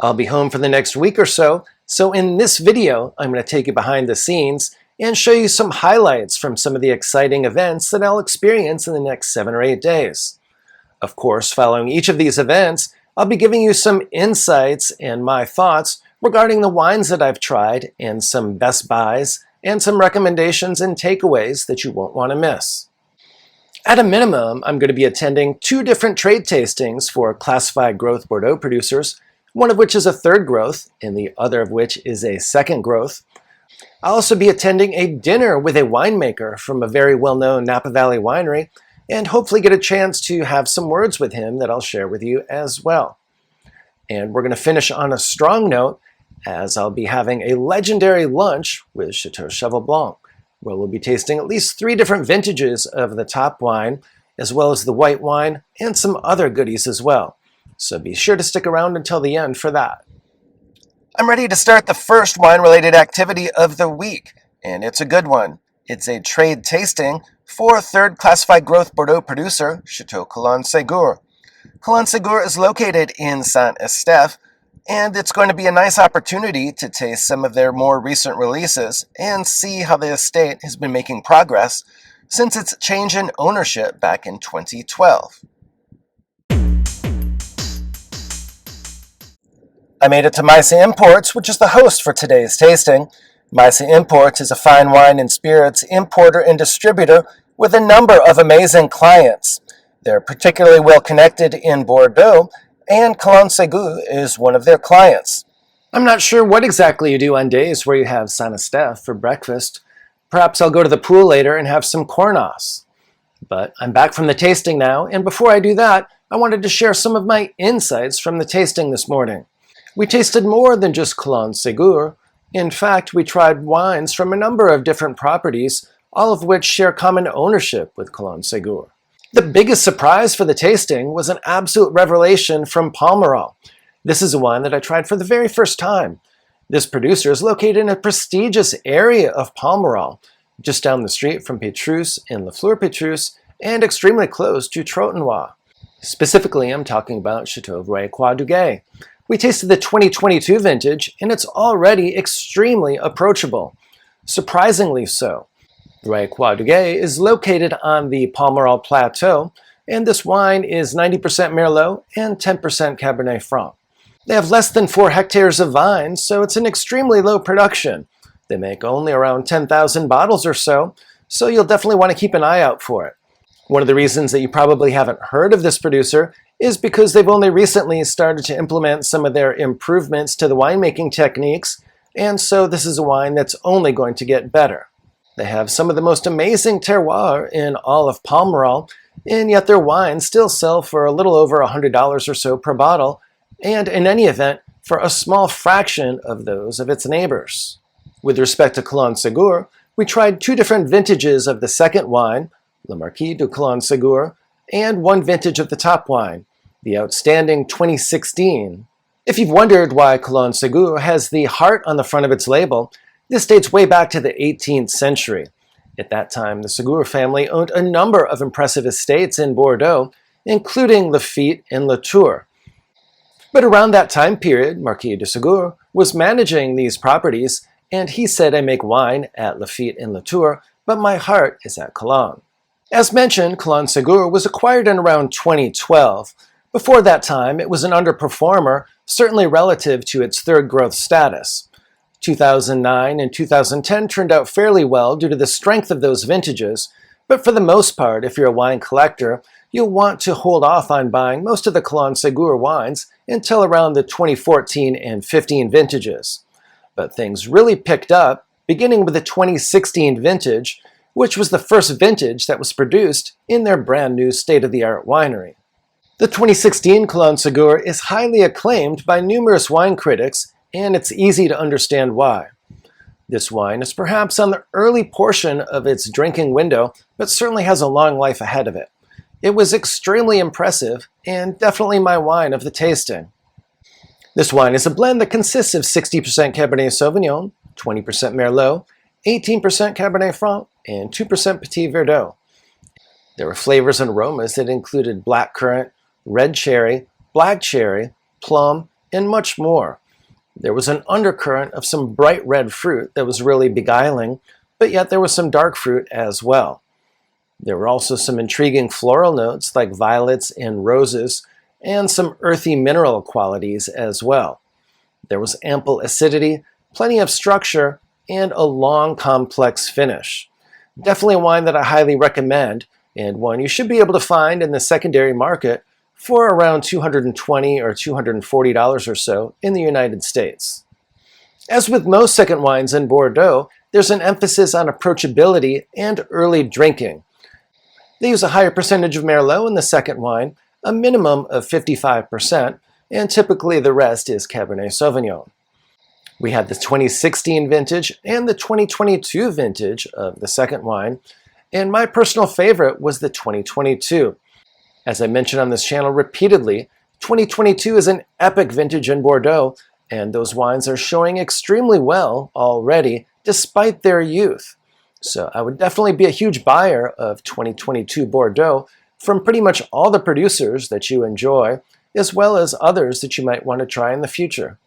I'll be home for the next week or so, so in this video, I'm going to take you behind the scenes and show you some highlights from some of the exciting events that I'll experience in the next 7 or 8 days. Of course, following each of these events, I'll be giving you some insights and my thoughts regarding the wines that I've tried and some best buys and some recommendations and takeaways that you won't want to miss. At a minimum, I'm going to be attending 2 different trade tastings for classified growth Bordeaux producers, one of which is a third growth and the other of which is a second growth. I'll also be attending a dinner with a winemaker from a very well-known Napa Valley winery and hopefully get a chance to have some words with him that I'll share with you as well. And we're going to finish on a strong note as I'll be having a legendary lunch with Chateau Cheval Blanc, where we'll be tasting at least 3 different vintages of the top wine, as well as the white wine and some other goodies as well. So be sure to stick around until the end for that. I'm ready to start the first wine-related activity of the week, and it's a good one. It's a trade tasting for a third classified growth Bordeaux producer, Château Calon Segur. Calon Segur is located in Saint-Estèphe, and it's going to be a nice opportunity to taste some of their more recent releases and see how the estate has been making progress since its change in ownership back in 2012. I made it to Masseto Imports, which is the host for today's tasting. Masseto Imports is a fine wine and spirits importer and distributor with a number of amazing clients. They're particularly well connected in Bordeaux, and Calon Segur is one of their clients. I'm not sure what exactly you do on days where you have Saint-Estèphe for breakfast. Perhaps I'll go to the pool later and have some cornas. But I'm back from the tasting now, and before I do that, I wanted to share some of my insights from the tasting this morning. We tasted more than just Calon Segur. In fact, we tried wines from a number of different properties, all of which share common ownership with Calon Segur. The biggest surprise for the tasting was an absolute revelation from Pomerol. This is a wine that I tried for the very first time. This producer is located in a prestigious area of Pomerol, just down the street from Petrus in La Fleur-Petrus and extremely close to Trotanoy. Specifically, I'm talking about Chateau du Gay. We tasted the 2022 vintage, and it's already extremely approachable. Surprisingly so. Chateau du Gay is located on the Pomerol Plateau, and this wine is 90% Merlot and 10% Cabernet Franc. They have less than 4 hectares of vines, so it's an extremely low production. They make only around 10,000 bottles or so, so you'll definitely want to keep an eye out for it. One of the reasons that you probably haven't heard of this producer is because they've only recently started to implement some of their improvements to the winemaking techniques, and so this is a wine that's only going to get better. They have some of the most amazing terroir in all of Pomerol, and yet their wines still sell for a little over $100 or so per bottle, and in any event, for a small fraction of those of its neighbors. With respect to Calon Segur, we tried 2 different vintages of the second wine, Le Marquis de Calon Segur, and 1 vintage of the top wine, the outstanding 2016. If you've wondered why Calon Segur has the heart on the front of its label, this dates way back to the 18th century. At that time, the Segur family owned a number of impressive estates in Bordeaux, including Lafite and Latour. But around that time period, Marquis de Segur was managing these properties, and he said, "I make wine at Lafite and Latour, but my heart is at Calon." As mentioned, Calon Segur was acquired in around 2012. Before that time, it was an underperformer, certainly relative to its third growth status. 2009 and 2010 turned out fairly well due to the strength of those vintages, but for the most part, if you're a wine collector, you'll want to hold off on buying most of the Calon Segur wines until around the 2014 and 15 vintages. But things really picked up, beginning with the 2016 vintage, which was the first vintage that was produced in their brand new state-of-the-art winery. The 2016 Calon Segur is highly acclaimed by numerous wine critics, and it's easy to understand why. This wine is perhaps on the early portion of its drinking window, but certainly has a long life ahead of it. It was extremely impressive, and definitely my wine of the tasting. This wine is a blend that consists of 60% Cabernet Sauvignon, 20% Merlot, 18% Cabernet Franc, and 2% Petit Verdot. There were flavors and aromas that included blackcurrant, red cherry, black cherry, plum, and much more. There was an undercurrent of some bright red fruit that was really beguiling, but yet there was some dark fruit as well. There were also some intriguing floral notes like violets and roses, and some earthy mineral qualities as well. There was ample acidity, plenty of structure, and a long, complex finish. Definitely a wine that I highly recommend, and one you should be able to find in the secondary market for around $220 or $240 or so in the United States. As with most second wines in Bordeaux, there's an emphasis on approachability and early drinking. They use a higher percentage of Merlot in the second wine, a minimum of 55%, and typically the rest is Cabernet Sauvignon. We had the 2016 vintage and the 2022 vintage of the second wine, and my personal favorite was the 2022. As I mentioned on this channel repeatedly, 2022 is an epic vintage in Bordeaux, and those wines are showing extremely well already, despite their youth. So I would definitely be a huge buyer of 2022 Bordeaux from pretty much all the producers that you enjoy, as well as others that you might want to try in the future.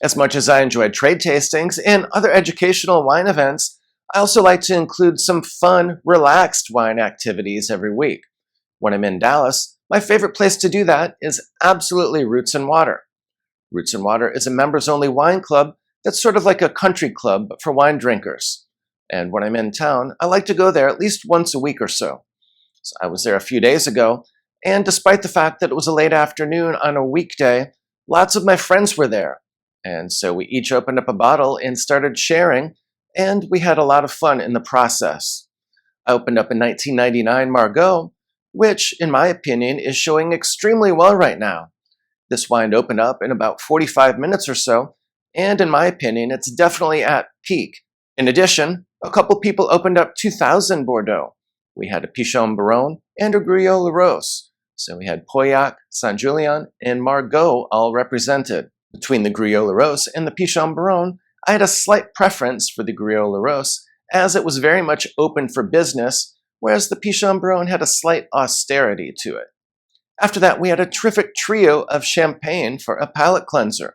As much as I enjoy trade tastings and other educational wine events, I also like to include some fun, relaxed wine activities every week. When I'm in Dallas, my favorite place to do that is absolutely Roots and Water. Roots and Water is a members-only wine club that's sort of like a country club but for wine drinkers. And when I'm in town, I like to go there at least once a week or so. So I was there a few days ago, and despite the fact that it was a late afternoon on a weekday, lots of my friends were there. And so we each opened up a bottle and started sharing, and we had a lot of fun in the process. I opened up a 1999 Margaux, which, in my opinion, is showing extremely well right now. This wine opened up in about 45 minutes or so, and in my opinion, it's definitely at peak. In addition, a couple people opened up 2000 Bordeaux. We had a Pichon Baron and a Guyot Larose. So we had Pauillac, Saint-Julien, and Margaux all represented. Between the Guyot Larose and the Pichon Baron, I had a slight preference for the Guyot Larose, as it was very much open for business, whereas the Pichon Baron had a slight austerity to it. After that, we had a terrific trio of champagne for a palate cleanser.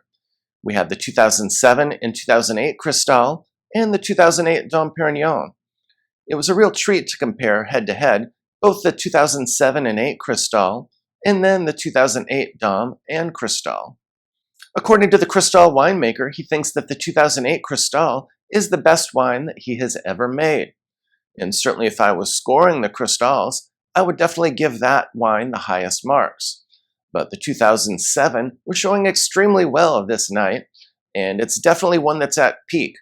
We had the 2007 and 2008 Cristal and the 2008 Dom Perignon. It was a real treat to compare head-to-head both the 2007 and 8 Cristal and then the 2008 Dom and Cristal. According to the Cristal winemaker, he thinks that the 2008 Cristal is the best wine that he has ever made. And certainly if I was scoring the Cristals, I would definitely give that wine the highest marks. But the 2007 was showing extremely well this night, and it's definitely one that's at peak.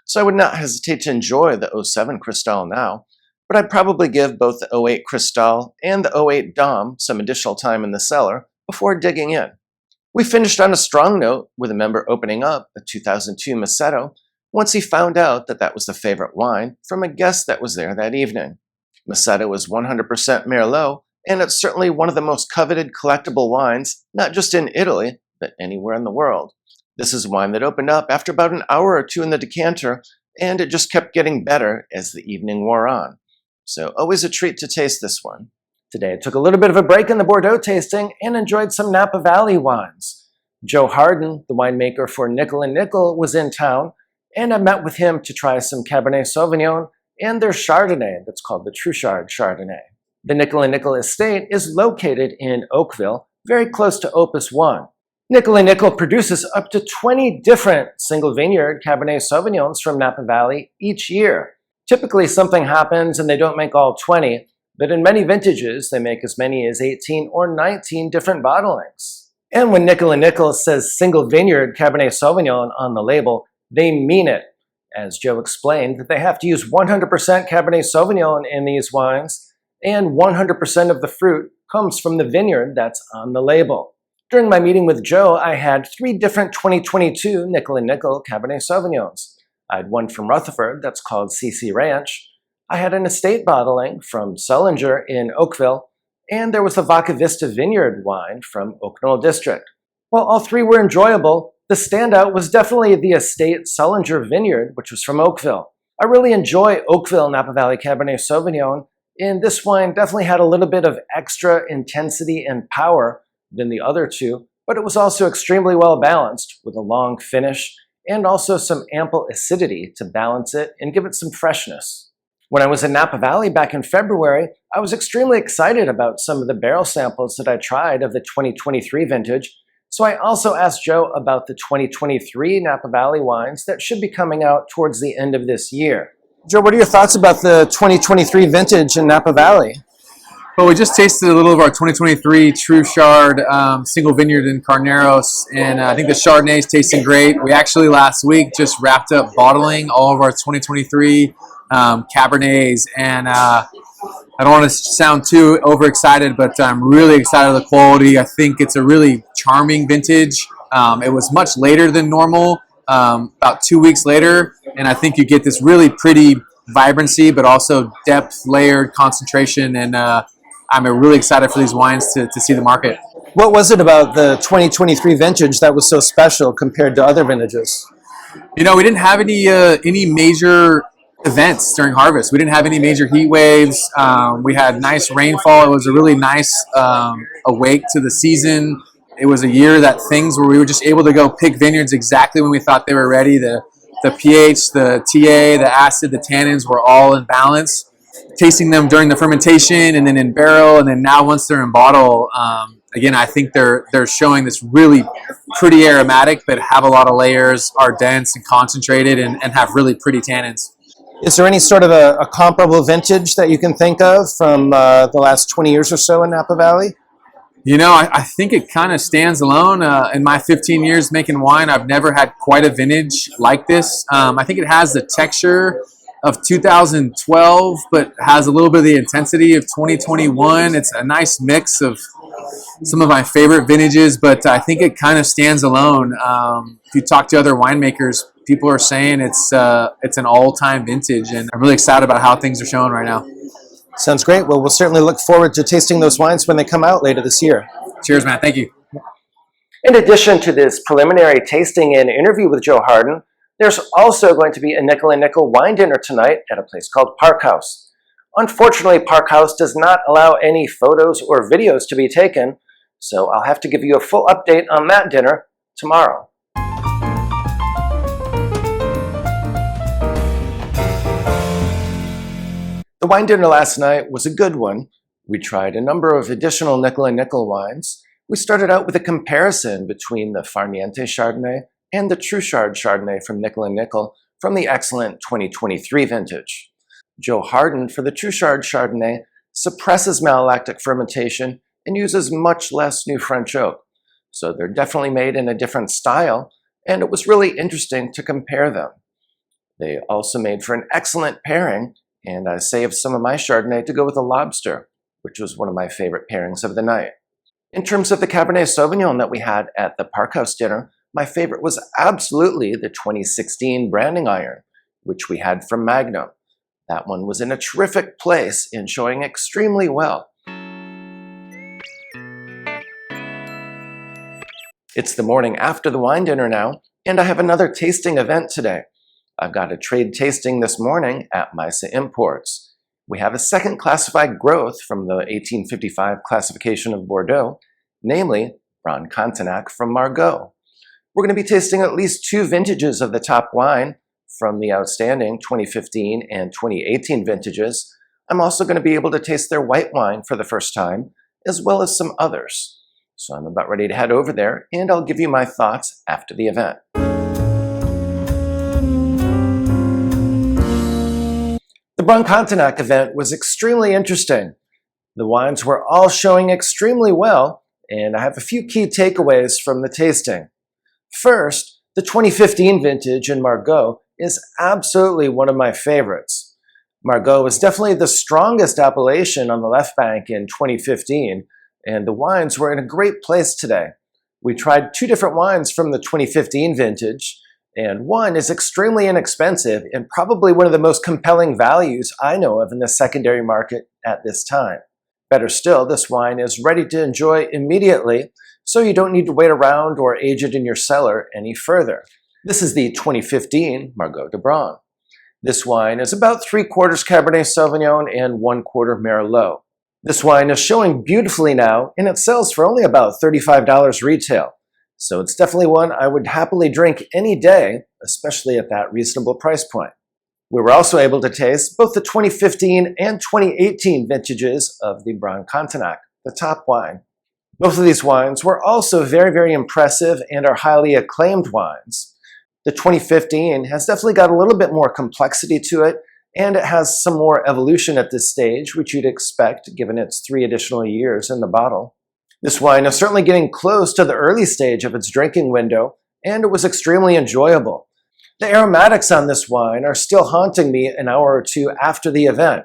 So I would not hesitate to enjoy the 07 Cristal now, but I'd probably give both the 08 Cristal and the 08 Dom some additional time in the cellar before digging in. We finished on a strong note with a member opening up a 2002 Masseto once he found out that that was the favorite wine from a guest that was there that evening. Masseto is 100% Merlot, and it's certainly one of the most coveted collectible wines, not just in Italy, but anywhere in the world. This is a wine that opened up after about an hour or two in the decanter, and it just kept getting better as the evening wore on. So always a treat to taste this one. Today I took a little bit of a break in the Bordeaux tasting and enjoyed some Napa Valley wines. Joe Harden, the winemaker for Nickel & Nickel, was in town, and I met with him to try some Cabernet Sauvignon and their Chardonnay that's called the Truchard Chardonnay. The Nickel & Nickel estate is located in Oakville, very close to Opus One. Nickel & Nickel produces up to 20 different single vineyard Cabernet Sauvignons from Napa Valley each year. Typically something happens and they don't make all 20, but in many vintages they make as many as 18 or 19 different bottlings. And when Nickel & Nickel says single vineyard Cabernet Sauvignon on the label, they mean it. As Joe explained, that they have to use 100% Cabernet Sauvignon in these wines, and 100% of the fruit comes from the vineyard that's on the label. During my meeting with Joe, I had 3 different 2022 Nickel & Nickel Cabernet Sauvignons. I had one from Rutherford that's called CC Ranch. I had an estate bottling from Sullinger in Oakville, and there was the Vaca Vista Vineyard wine from Oak Knoll District. While all 3 were enjoyable, the standout was definitely the estate Sullinger Vineyard, which was from Oakville. I really enjoy Oakville Napa Valley Cabernet Sauvignon, and this wine definitely had a little bit of extra intensity and power than the other two, but it was also extremely well balanced with a long finish and also some ample acidity to balance it and give it some freshness. When I was in Napa Valley back in February, I was extremely excited about some of the barrel samples that I tried of the 2023 vintage, so I also asked Joe about the 2023 Napa Valley wines that should be coming out towards the end of this year. Joe, what are your thoughts about the 2023 vintage in Napa Valley? Well, we just tasted a little of our 2023 True Chard single vineyard in Carneros, and I think the Chardonnay is tasting great. We actually last week just wrapped up bottling all of our 2023 Cabernets, and I don't want to sound too overexcited, but I'm really excited about the quality. I think it's a really charming vintage. It was much later than normal, about 2 weeks later, and I think you get this really pretty vibrancy, but also depth, layered concentration, and I'm really excited for these wines to see the market. What was it about the 2023 vintage that was so special compared to other vintages? You know, we didn't have any major events during harvest. We didn't have any major heat waves. We had nice rainfall. It was a really nice awake to the season. It was a year that things where we were just able to go pick vineyards exactly when we thought they were ready. The pH, the TA, the acid, the tannins were all in balance. Tasting them during the fermentation and then in barrel, and then now once they're in bottle, again, I think they're showing this really pretty aromatic, but have a lot of layers, are dense and concentrated, and have really pretty tannins. Is there any sort of a comparable vintage that you can think of from the last 20 years or so in Napa Valley? You know, I think it kind of stands alone. In my 15 years making wine, I've never had quite a vintage like this. I think it has the texture of 2012, but has a little bit of the intensity of 2021. It's a nice mix of some of my favorite vintages, but I think it kind of stands alone. If you talk to other winemakers, people are saying it's an all-time vintage, and I'm really excited about how things are showing right now. Sounds great. Well, we'll certainly look forward to tasting those wines when they come out later this year. Cheers, man. Thank you. In addition to this preliminary tasting and interview with Joe Harden, there's also going to be a nickel and nickel wine dinner tonight at a place called Park House. Unfortunately, Park House does not allow any photos or videos to be taken, so I'll have to give you a full update on that dinner tomorrow. The wine dinner last night was a good one. We tried a number of additional nickel and nickel wines. We started out with a comparison between the Farniente Chardonnay and the True Chard Chardonnay from Nickel and Nickel from the excellent 2023 vintage. Joe Harden for the True Chard Chardonnay suppresses malolactic fermentation and uses much less new French oak. So they're definitely made in a different style, and it was really interesting to compare them. They also made for an excellent pairing, and I saved some of my Chardonnay to go with a lobster, which was one of my favorite pairings of the night. In terms of the Cabernet Sauvignon that we had at the Park House dinner, my favorite was absolutely the 2016 Branding Iron, which we had from Magnum. That one was in a terrific place and showing extremely well. It's the morning after the wine dinner now, and I have another tasting event today. I've got a trade tasting this morning at Misa Imports. We have a second classified growth from the 1855 classification of Bordeaux, namely Brane Cantenac from Margaux. We're going to be tasting at least two vintages of the top wine from the outstanding 2015 and 2018 vintages. I'm also going to be able to taste their white wine for the first time, as well as some others. So I'm about ready to head over there, and I'll give you my thoughts after the event. The Brane Cantenac event was extremely interesting. The wines were all showing extremely well, and I have a few key takeaways from the tasting. First, the 2015 vintage in Margaux is absolutely one of my favorites. Margaux was definitely the strongest appellation on the left bank in 2015, and the wines were in a great place today. We tried two different wines from the 2015 vintage, and one is extremely inexpensive and probably one of the most compelling values I know of in the secondary market at this time. Better still, this wine is ready to enjoy immediately, so you don't need to wait around or age it in your cellar any further. This is the 2015 Margaux de Brane. This wine is about 3/4 Cabernet Sauvignon and 1/4 Merlot. This wine is showing beautifully now, and it sells for only about $35 retail. So it's definitely one I would happily drink any day, especially at that reasonable price point. We were also able to taste both the 2015 and 2018 vintages of the Brane Cantenac, the top wine. Both of these wines were also very, very impressive and are highly acclaimed wines. The 2015 has definitely got a little bit more complexity to it, and it has some more evolution at this stage, which you'd expect given its 3 additional years in the bottle. This wine is certainly getting close to the early stage of its drinking window, and it was extremely enjoyable. The aromatics on this wine are still haunting me an hour or two after the event.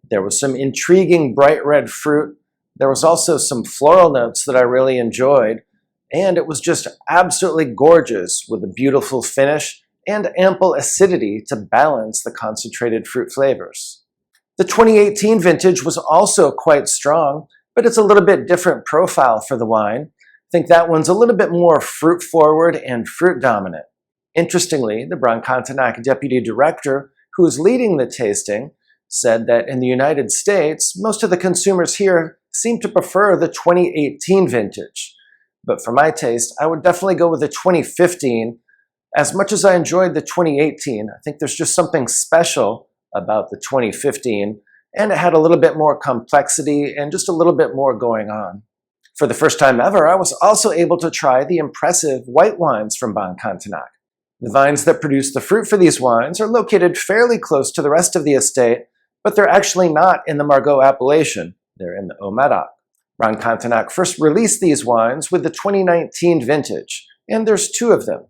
There was some intriguing bright red fruit. There was also some floral notes that I really enjoyed, and it was just absolutely gorgeous with a beautiful finish and ample acidity to balance the concentrated fruit flavors. The 2018 vintage was also quite strong, but it's a little bit different profile for the wine. I think that one's a little bit more fruit forward and fruit dominant. Interestingly, the Brane Cantenac deputy director, who is leading the tasting, said that in the United States, most of the consumers here seem to prefer the 2018 vintage. But for my taste, I would definitely go with the 2015. As much as I enjoyed the 2018, I think there's just something special about the 2015, and it had a little bit more complexity and just a little bit more going on. For the first time ever, I was also able to try the impressive white wines from Brane Cantenac. The vines that produce the fruit for these wines are located fairly close to the rest of the estate, but they're actually not in the Margaux appellation. They're in the Haut-Medoc. Brane Cantenac first released these wines with the 2019 vintage, and there's 2 of them.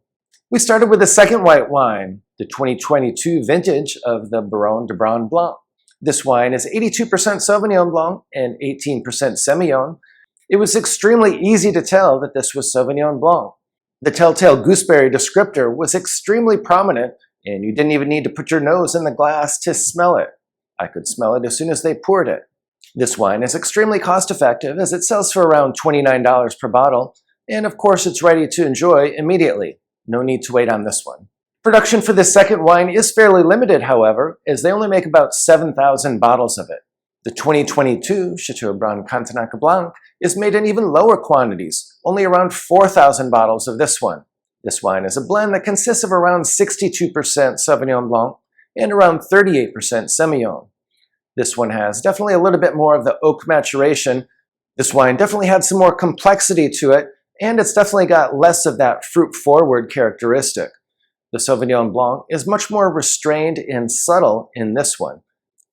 We started with the second white wine, the 2022 vintage of the Baron de Brane Blanc. This wine is 82% Sauvignon Blanc and 18% Semillon. It was extremely easy to tell that this was Sauvignon Blanc. The telltale gooseberry descriptor was extremely prominent, and you didn't even need to put your nose in the glass to smell it. I could smell it as soon as they poured it. This wine is extremely cost-effective as it sells for around $29 per bottle, and of course it's ready to enjoy immediately. No need to wait on this one. Production for this second wine is fairly limited, however, as they only make about 7,000 bottles of it. The 2022 Chateau Brane Cantenac Blanc is made in even lower quantities, only around 4,000 bottles of this one. This wine is a blend that consists of around 62% Sauvignon Blanc and around 38% Semillon. This one has definitely a little bit more of the oak maturation. This wine definitely had some more complexity to it, and it's definitely got less of that fruit-forward characteristic. The Sauvignon Blanc is much more restrained and subtle in this one.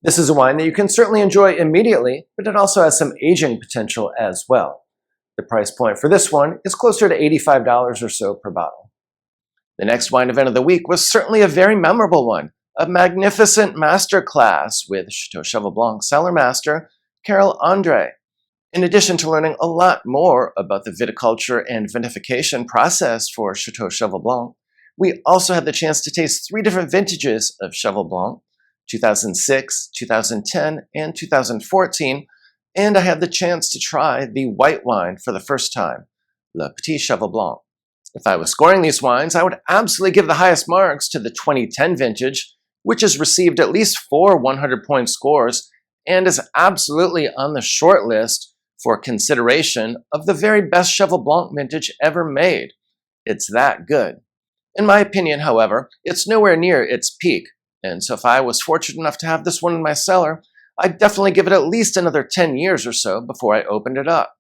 This is a wine that you can certainly enjoy immediately, but it also has some aging potential as well. The price point for this one is closer to $85 or so per bottle. The next wine event of the week was certainly a very memorable one, a magnificent masterclass with Chateau Cheval Blanc cellar master Carol Andre. In addition to learning a lot more about the viticulture and vinification process for Chateau Cheval Blanc, we also had the chance to taste 3 different vintages of Cheval Blanc, 2006, 2010, and 2014, and I had the chance to try the white wine for the first time, Le Petit Cheval Blanc. If I was scoring these wines, I would absolutely give the highest marks to the 2010 vintage, which has received at least 4 100-point scores and is absolutely on the short list for consideration of the very best Cheval Blanc vintage ever made. It's that good. In my opinion, however, it's nowhere near its peak, and so if I was fortunate enough to have this one in my cellar, I'd definitely give it at least another 10 years or so before I opened it up.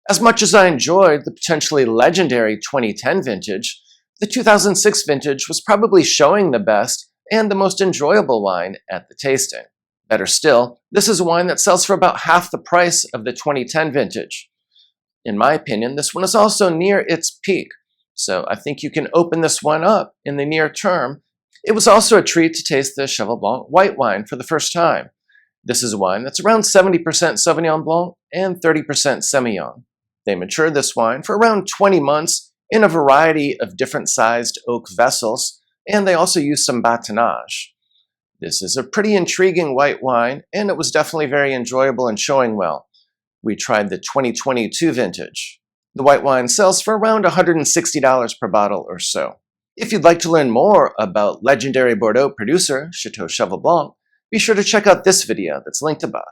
As much as I enjoyed the potentially legendary 2010 vintage, the 2006 vintage was probably showing the best and the most enjoyable wine at the tasting. Better still, this is a wine that sells for about half the price of the 2010 vintage. In my opinion, this one is also near its peak, so I think you can open this one up in the near term. It was also a treat to taste the Cheval Blanc white wine for the first time. This is a wine that's around 70% Sauvignon Blanc and 30% Semillon. They matured this wine for around 20 months in a variety of different sized oak vessels, and they also used some batonnage. This is a pretty intriguing white wine, and it was definitely very enjoyable and showing well. We tried the 2022 vintage. The white wine sells for around $160 per bottle or so. If you'd like to learn more about legendary Bordeaux producer Chateau Cheval Blanc, be sure to check out this video that's linked above.